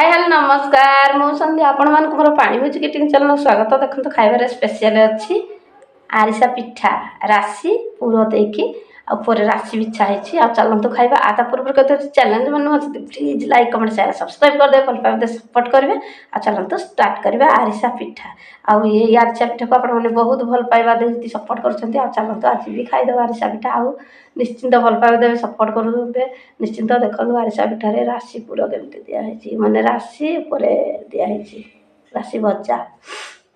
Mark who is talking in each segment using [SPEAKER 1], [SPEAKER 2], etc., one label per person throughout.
[SPEAKER 1] Hi hello नमस्कार मु संध्या आपण मान मोर पानी भुजी किटिंग चैनल स्वागत। देखो खाइबार स्पेशल अच्छी आरिसा पिठा राशि पूरा देकी ऊपर राशि बिछा है। चलतु खाइबा आता पूर्व कहते चैलेंज मन please like comment share subscribe कर दे भल पाए सपोर्ट करेंगे। चलतु स्टार्ट करवा आरिसा पिठा ये आरिसा पिठा को आपने बहुत भल पाइबा दे सपोर्ट कर। चलतु आज भी खाईदे आरिसा पिठा आउ निश्चिंत भल पाइबा देवे सपोर्ट करेंगे निश्चिंत। देखो आरिसा पिठारे राशि पूरा केमती दिखाई माने राशि ऊपर दिखाई राशि भजा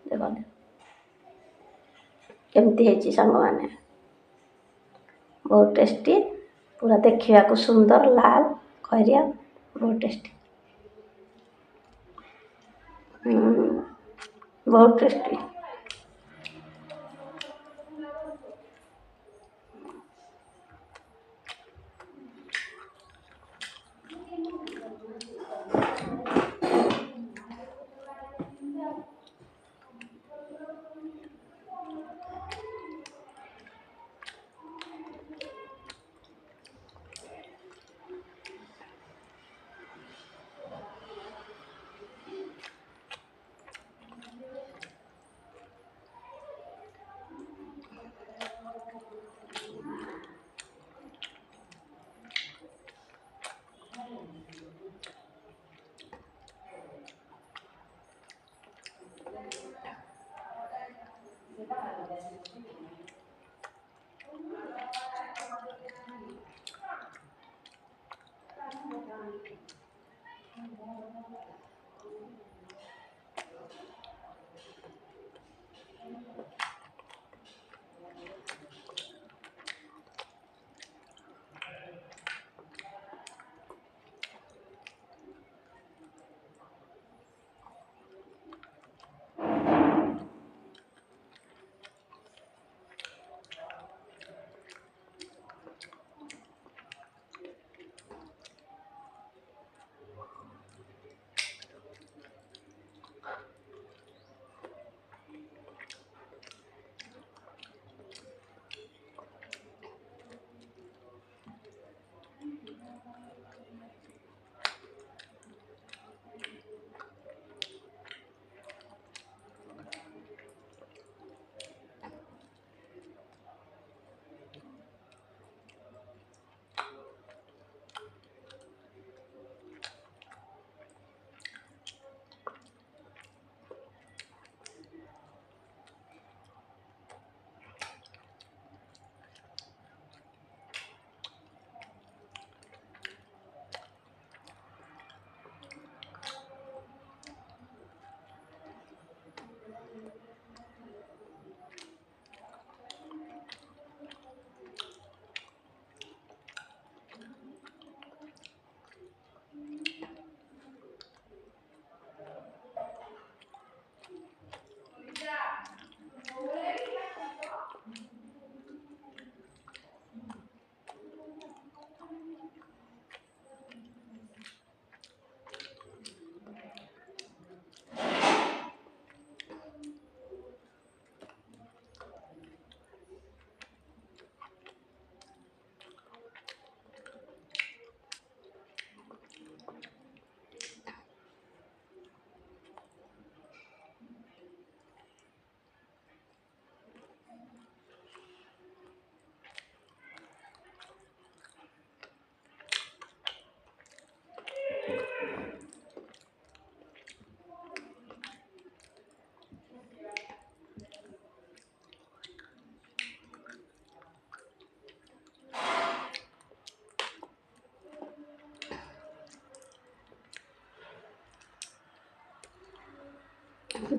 [SPEAKER 1] देखो केमती है सांग मैंने बहुत टेस्टी पूरा देखा सुंदर लाल खैरिया बहुत टेस्टी बहुत टेस्टी।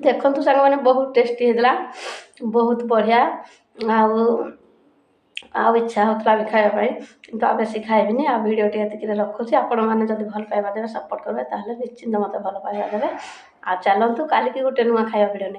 [SPEAKER 1] देखो सांग मैंने बहुत टेस्टी होता बहुत बढ़िया इच्छा होता भी खायापी कि बेस खाइबी आ भिडियो टी रखुच्छी। आपण मैंने जब भल पाइबा देवे सपोर्ट करेंगे निश्चिंत मत भल पाइबा देवे। चलतु काली गोटे नुआ खाया भिडियो नहीं।